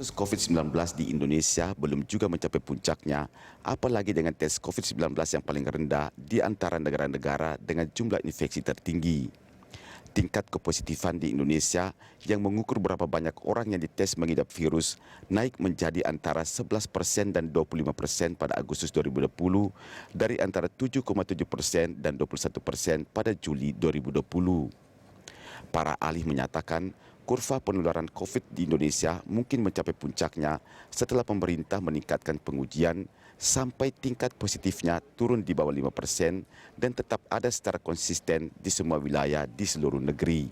Kasus COVID-19 di Indonesia belum juga mencapai puncaknya, apalagi dengan tes COVID-19 yang paling rendah di antara negara-negara dengan jumlah infeksi tertinggi. Tingkat kepositifan di Indonesia yang mengukur berapa banyak orang yang dites mengidap virus naik menjadi antara 11% dan 25% pada Agustus 2020 dari antara 7,7% dan 21% pada Juli 2020. Para ahli menyatakan kurva penularan COVID di Indonesia mungkin mencapai puncaknya setelah pemerintah meningkatkan pengujian sampai tingkat positifnya turun di bawah 5% dan tetap ada secara konsisten di semua wilayah di seluruh negeri.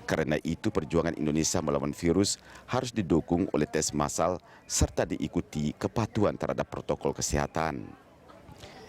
Karena itu perjuangan Indonesia melawan virus harus didukung oleh tes massal serta diikuti kepatuhan terhadap protokol kesehatan.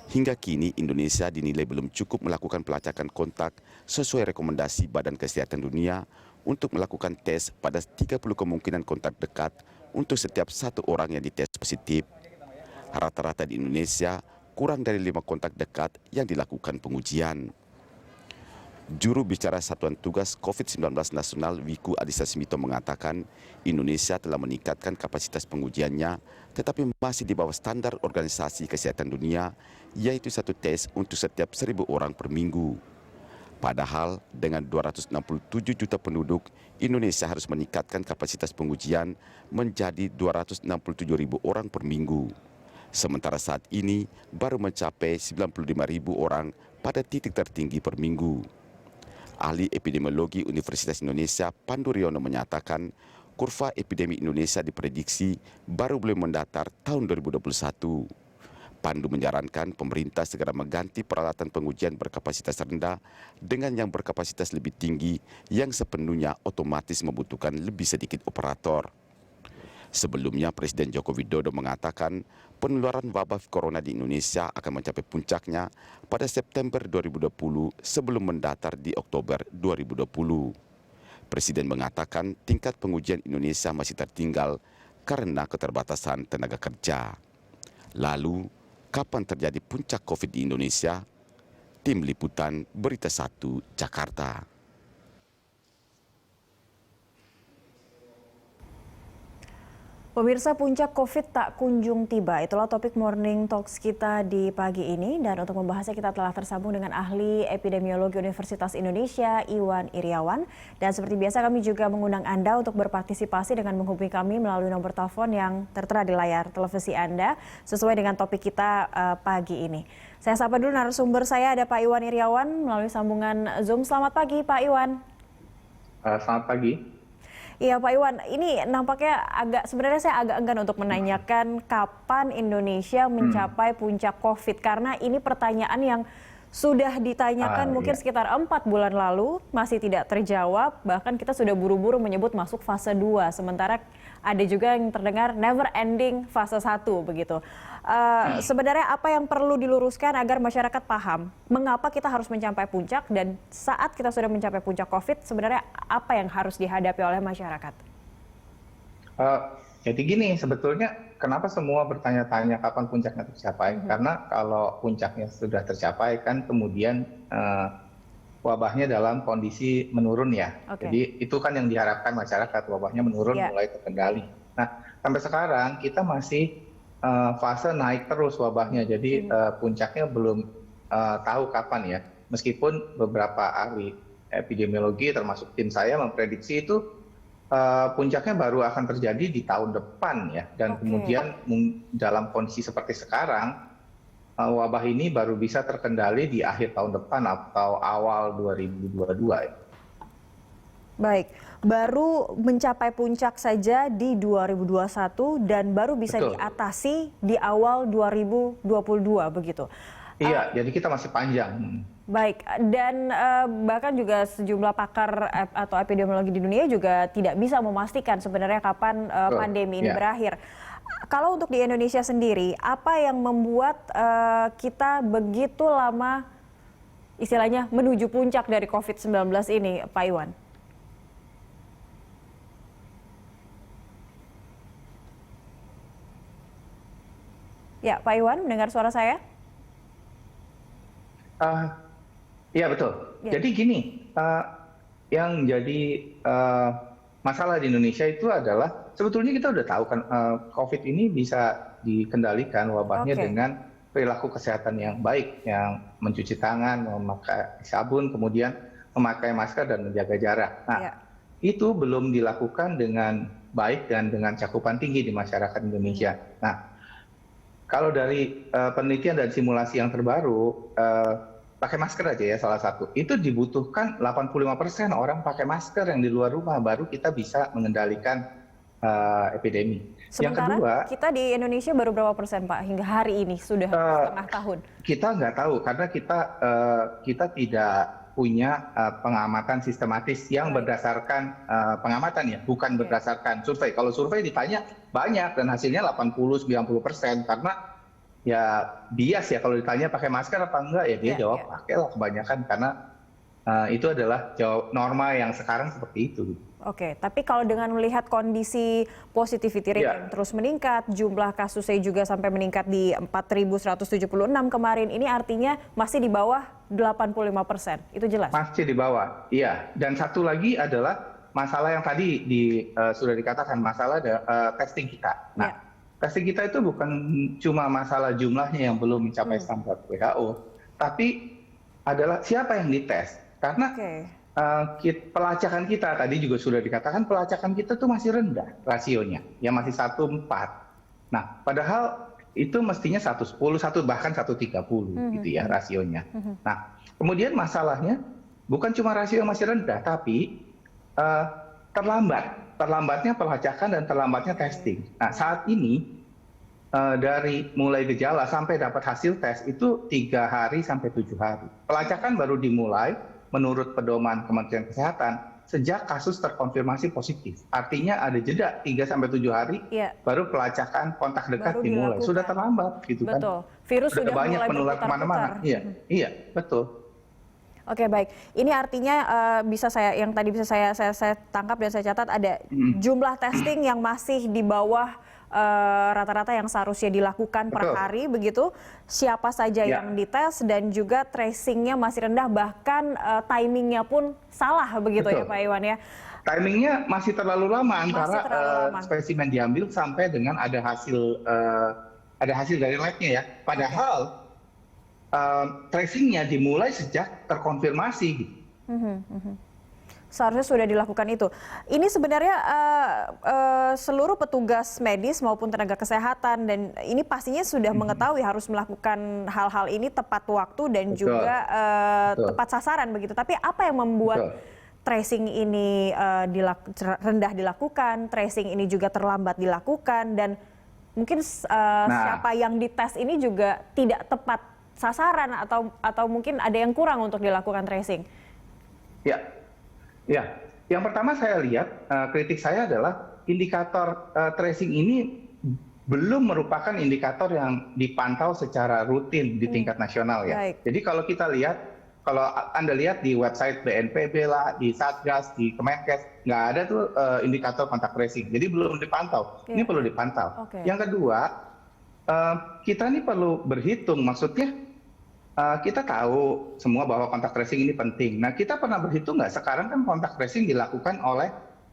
Hingga kini Indonesia dinilai belum cukup melakukan pelacakan kontak sesuai rekomendasi Badan Kesehatan Dunia untuk melakukan tes pada 30 kemungkinan kontak dekat untuk setiap satu orang yang dites positif. Rata-rata di Indonesia kurang dari 5 kontak dekat yang dilakukan pengujian. Juru bicara Satuan Tugas COVID-19 Nasional Wiku Adhisa Smito mengatakan Indonesia telah meningkatkan kapasitas pengujiannya tetapi masih di bawah standar Organisasi Kesehatan Dunia yaitu satu tes untuk setiap 1.000 orang per minggu. Padahal dengan 267 juta penduduk, Indonesia harus meningkatkan kapasitas pengujian menjadi 267.000 orang per minggu. Sementara saat ini baru mencapai 95.000 orang pada titik tertinggi per minggu. Ahli epidemiologi Universitas Indonesia Pandu Riono menyatakan kurva epidemi Indonesia diprediksi baru boleh mendatar tahun 2021. Pandu menyarankan pemerintah segera mengganti peralatan pengujian berkapasitas rendah dengan yang berkapasitas lebih tinggi yang sepenuhnya otomatis membutuhkan lebih sedikit operator. Sebelumnya Presiden Joko Widodo mengatakan penularan wabah corona di Indonesia akan mencapai puncaknya pada September 2020 sebelum mendatar di Oktober 2020. Presiden mengatakan tingkat pengujian Indonesia masih tertinggal karena keterbatasan tenaga kerja. Lalu, kapan terjadi puncak COVID di Indonesia? Tim Liputan Berita 1 Jakarta. Pemirsa, puncak COVID tak kunjung tiba. Itulah topik Morning Talks kita di pagi ini. Dan untuk membahasnya kita telah tersambung dengan ahli epidemiologi Universitas Indonesia, Iwan Iryawan. Dan seperti biasa kami juga mengundang Anda untuk berpartisipasi dengan menghubungi kami melalui nomor telepon yang tertera di layar televisi Anda sesuai dengan topik kita pagi ini. Saya sapa dulu narasumber saya, ada Pak Iwan Iryawan melalui sambungan Zoom. Selamat pagi Pak Iwan. Selamat pagi. Iya Pak Iwan, ini nampaknya sebenarnya saya agak enggan untuk menanyakan kapan Indonesia mencapai puncak COVID. Karena ini pertanyaan yang sudah ditanyakan mungkin sekitar 4 bulan lalu, masih tidak terjawab. Bahkan kita sudah buru-buru menyebut masuk fase 2. Sementara ada juga yang terdengar never ending fase 1 begitu. Sebenarnya apa yang perlu diluruskan agar masyarakat paham mengapa kita harus mencapai puncak dan saat kita sudah mencapai puncak COVID sebenarnya apa yang harus dihadapi oleh masyarakat? Jadi gini, sebetulnya kenapa semua bertanya-tanya kapan puncaknya tercapai? Karena kalau puncaknya sudah tercapai kan kemudian wabahnya dalam kondisi menurun ya. Jadi itu kan yang diharapkan masyarakat, wabahnya menurun mulai terkendali. Nah sampai sekarang kita masih fase naik terus wabahnya, jadi puncaknya belum tahu kapan ya. Meskipun beberapa ahli epidemiologi termasuk tim saya memprediksi itu puncaknya baru akan terjadi di tahun depan ya. Dan kemudian dalam kondisi seperti sekarang wabah ini baru bisa terkendali di akhir tahun depan atau awal 2022 ya. Baik, baru mencapai puncak saja di 2021 dan baru bisa diatasi di awal 2022 begitu. Iya, jadi kita masih panjang. Baik, dan bahkan juga sejumlah pakar atau epidemiologi di dunia juga tidak bisa memastikan sebenarnya kapan pandemi ini berakhir. Kalau untuk di Indonesia sendiri, apa yang membuat kita begitu lama istilahnya menuju puncak dari COVID-19 ini, Pak Iwan? Ya, Pak Iwan, mendengar suara saya? Iya betul. Jadi gini, yang jadi masalah di Indonesia itu adalah sebetulnya kita udah tahu kan COVID ini bisa dikendalikan wabahnya dengan perilaku kesehatan yang baik, yang mencuci tangan, memakai sabun, kemudian memakai masker dan menjaga jarak. Nah, itu belum dilakukan dengan baik dan dengan cakupan tinggi di masyarakat Indonesia. Nah, kalau dari penelitian dan simulasi yang terbaru, pakai masker aja ya salah satu, itu dibutuhkan 85% orang pakai masker yang di luar rumah, baru kita bisa mengendalikan epidemi. Sementara yang kedua, kita di Indonesia baru berapa persen Pak hingga hari ini sudah setengah tahun? Kita nggak tahu karena kita tidak punya pengamatan sistematis yang berdasarkan pengamatan ya, bukan berdasarkan survei. Kalau survei ditanya banyak dan hasilnya 80-90%, karena ya bias ya, kalau ditanya pakai masker apa enggak ya dia jawab pakai lah kebanyakan, karena itu adalah norma yang sekarang seperti itu. Oke, tapi kalau dengan melihat kondisi positivity rate yang terus meningkat, jumlah kasusnya juga sampai meningkat di 4.176 kemarin, ini artinya masih di bawah 85%, itu jelas? Masih di bawah, iya. Dan satu lagi adalah masalah yang tadi sudah dikatakan, masalah testing kita. Nah, testing kita itu bukan cuma masalah jumlahnya yang belum mencapai standar WHO, tapi adalah siapa yang dites. Karena pelacakan kita tadi juga sudah dikatakan, pelacakan kita tuh masih rendah rasionya, ya masih 1/4. Nah, padahal itu mestinya 1/10, bahkan 1/30 gitu ya rasionya. Nah, kemudian masalahnya bukan cuma rasio yang masih rendah, tapi terlambatnya pelacakan dan terlambatnya testing. Nah, saat ini dari mulai gejala sampai dapat hasil tes itu 3 hari sampai 7 hari. Pelacakan baru dimulai menurut pedoman Kementerian Kesehatan sejak kasus terkonfirmasi positif. Artinya ada jeda 3 sampai 7 hari baru pelacakan kontak dekat dimulai. Sudah terlambat gitu kan. Betul. Virus sudah banyak mulai menular kemana-mana. Iya, betul. Oke, baik. Ini artinya yang tadi bisa saya tangkap dan saya catat, ada jumlah testing yang masih di bawah rata-rata yang seharusnya dilakukan per hari, begitu. Siapa saja yang dites dan juga tracingnya masih rendah, bahkan timingnya pun salah, begitu ya Pak Iwan ya? Timingnya masih terlalu lama antara spesimen diambil sampai dengan ada hasil dari labnya ya. Padahal tracingnya dimulai sejak terkonfirmasi. Seharusnya sudah dilakukan itu. Ini sebenarnya seluruh petugas medis maupun tenaga kesehatan, dan ini pastinya sudah mengetahui harus melakukan hal-hal ini tepat waktu dan juga tepat sasaran begitu. Tapi apa yang membuat tracing ini rendah dilakukan, tracing ini juga terlambat dilakukan, dan mungkin siapa yang dites ini juga tidak tepat sasaran atau mungkin ada yang kurang untuk dilakukan tracing? Ya, yang pertama saya lihat, kritik saya adalah indikator tracing ini belum merupakan indikator yang dipantau secara rutin di tingkat nasional ya. Jadi kalau kita lihat, kalau Anda lihat di website BNPB lah, di Satgas, di Kemenkes, nggak ada tuh indikator kontak tracing. Jadi belum dipantau. Ini perlu dipantau. Yang kedua, kita ini perlu berhitung, maksudnya kita tahu semua bahwa kontak tracing ini penting. Nah, kita pernah berhitung nggak sekarang kan kontak tracing dilakukan oleh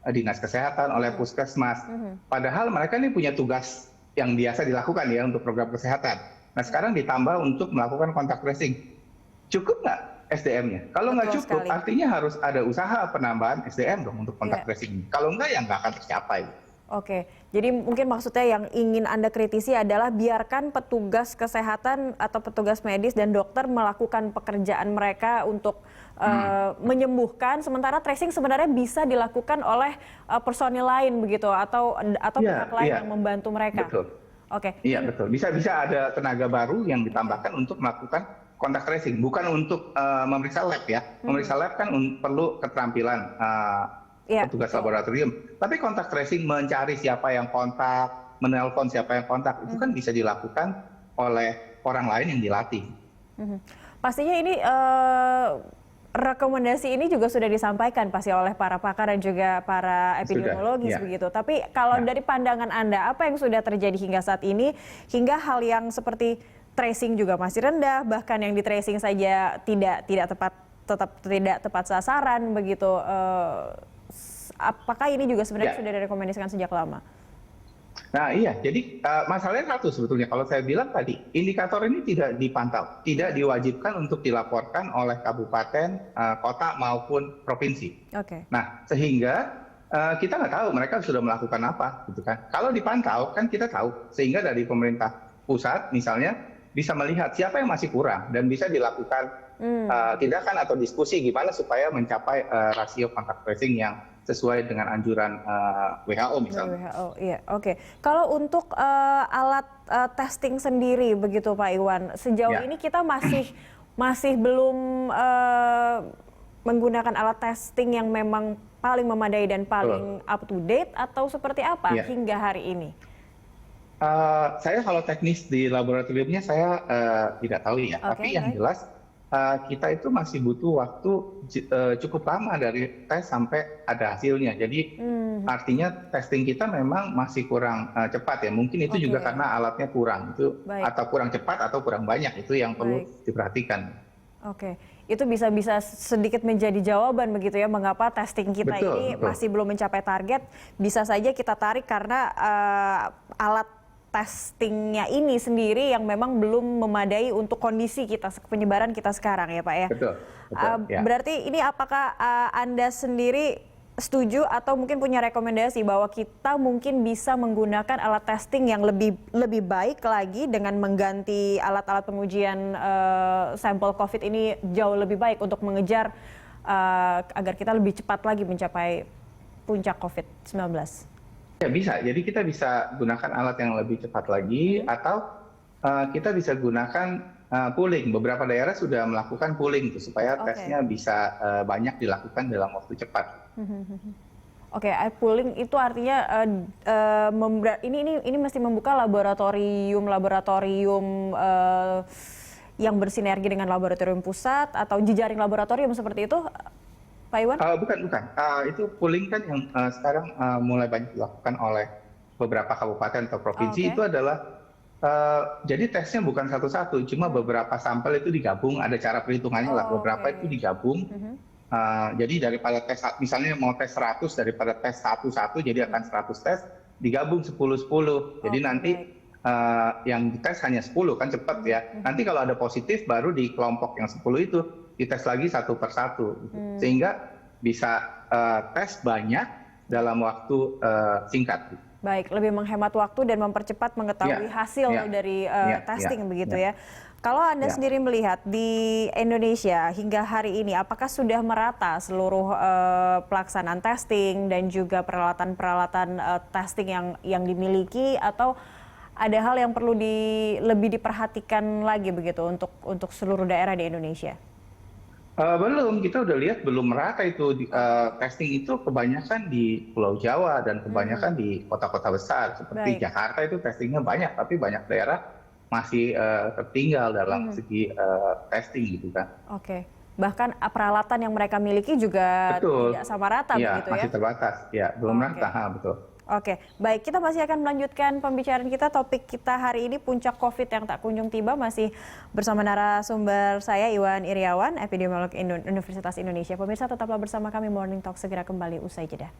dinas kesehatan, oleh puskesmas. Padahal mereka ini punya tugas yang biasa dilakukan ya untuk program kesehatan. Nah, sekarang ditambah untuk melakukan kontak tracing. Cukup nggak SDM-nya? Kalau nggak cukup, artinya harus ada usaha penambahan SDM dong untuk kontak tracing. Kalau nggak, ya nggak akan tercapai. Oke, jadi mungkin maksudnya yang ingin Anda kritisi adalah biarkan petugas kesehatan atau petugas medis dan dokter melakukan pekerjaan mereka untuk menyembuhkan, sementara tracing sebenarnya bisa dilakukan oleh personil lain begitu, atau pihak lain yang membantu mereka. Betul. Oke. Iya, betul. Bisa ada tenaga baru yang ditambahkan untuk melakukan kontak tracing, bukan untuk memeriksa lab ya. Memeriksa lab kan perlu keterampilan petugas laboratorium. Tapi kontak tracing, mencari siapa yang kontak, menelpon siapa yang kontak, itu kan bisa dilakukan oleh orang lain yang dilatih. Pastinya ini rekomendasi ini juga sudah disampaikan pasti oleh para pakar dan juga para epidemiologis begitu. Tapi kalau dari pandangan Anda, apa yang sudah terjadi hingga saat ini, hingga hal yang seperti tracing juga masih rendah, bahkan yang di tracing saja tidak tepat sasaran begitu. apakah ini juga sebenarnya Ya. sudah direkomendasikan sejak lama? Nah iya, jadi masalahnya satu sebetulnya. Kalau saya bilang tadi, indikator ini tidak dipantau, tidak diwajibkan untuk dilaporkan oleh kabupaten, kota maupun provinsi. Oke. Nah, sehingga kita nggak tahu mereka sudah melakukan apa, gitu kan. Kalau dipantau, kan kita tahu. Sehingga dari pemerintah pusat, misalnya, bisa melihat siapa yang masih kurang dan bisa dilakukan tindakan atau diskusi gimana supaya mencapai rasio kontak tracing yang sesuai dengan anjuran WHO misalnya. WHO, iya, oke. Kalau untuk alat testing sendiri, begitu Pak Iwan, sejauh Ya. ini kita masih belum menggunakan alat testing yang memang paling memadai dan paling up to date, atau seperti apa Ya. hingga hari ini? Saya kalau teknis di laboratoriumnya saya tidak tahu ya, Oke, tapi yang baik. jelas kita itu masih butuh waktu cukup lama dari tes sampai ada hasilnya. Jadi artinya testing kita memang masih kurang cepat ya. Mungkin itu juga Oke. karena alatnya kurang itu, Baik. atau kurang cepat atau kurang banyak, itu yang perlu Baik. diperhatikan. Oke, itu bisa sedikit menjadi jawaban begitu ya, mengapa testing kita Betul, ini betul. masih belum mencapai target. Bisa saja kita tarik karena alat testingnya ini sendiri yang memang belum memadai untuk kondisi kita, penyebaran kita sekarang ya Pak ya. Betul, betul. Ya. Berarti ini apakah Anda sendiri setuju atau mungkin punya rekomendasi bahwa kita mungkin bisa menggunakan alat testing yang lebih baik lagi dengan mengganti alat-alat pengujian sampel COVID ini jauh lebih baik untuk mengejar agar kita lebih cepat lagi mencapai puncak COVID-19? Ya bisa, jadi kita bisa gunakan alat yang lebih cepat lagi, atau kita bisa gunakan pooling. Beberapa daerah sudah melakukan pooling itu supaya Oke. tesnya bisa banyak dilakukan dalam waktu cepat. Oke, pooling itu artinya ini mesti membuka laboratorium yang bersinergi dengan laboratorium pusat atau jejaring laboratorium seperti itu, Pak Iwan? Bukan. Itu pooling kan yang sekarang mulai banyak dilakukan oleh beberapa kabupaten atau provinsi. Oke. Itu adalah jadi tesnya bukan satu-satu, cuma beberapa sampel itu digabung, ada cara perhitungannya lah. Beberapa Oke. itu digabung. Jadi daripada tes, misalnya mau tes 100, daripada tes satu-satu, jadi akan 100 tes, digabung 10-10. Jadi Oke, nanti baik. yang dites hanya 10 kan cepat ya. Nanti kalau ada positif baru di kelompok yang 10 itu dites lagi satu per satu. Sehingga bisa tes banyak dalam waktu singkat. Baik, lebih menghemat waktu dan mempercepat mengetahui Ya, hasil ya, dari ya, testing ya, begitu ya. ya. Kalau Anda Ya. sendiri melihat di Indonesia hingga hari ini, apakah sudah merata seluruh pelaksanaan testing dan juga peralatan-peralatan testing yang dimiliki, atau ada hal yang perlu lebih diperhatikan lagi begitu untuk seluruh daerah di Indonesia? Belum, kita udah lihat belum merata itu. Testing itu kebanyakan di Pulau Jawa dan kebanyakan di kota-kota besar. Seperti Baik. Jakarta itu testingnya banyak, tapi banyak daerah masih tertinggal dalam segi testing gitu kan. Oke, bahkan peralatan yang mereka miliki juga Betul. tidak sama rata Iya, begitu ya? masih terbatas. Ya, belum Oke. merata, betul. Oke, baik. Kita masih akan melanjutkan pembicaraan kita. Topik kita hari ini puncak COVID yang tak kunjung tiba, masih bersama narasumber saya Iwan Iriawan, epidemiolog Universitas Indonesia. Pemirsa, tetaplah bersama kami, Morning Talk segera kembali usai jeda.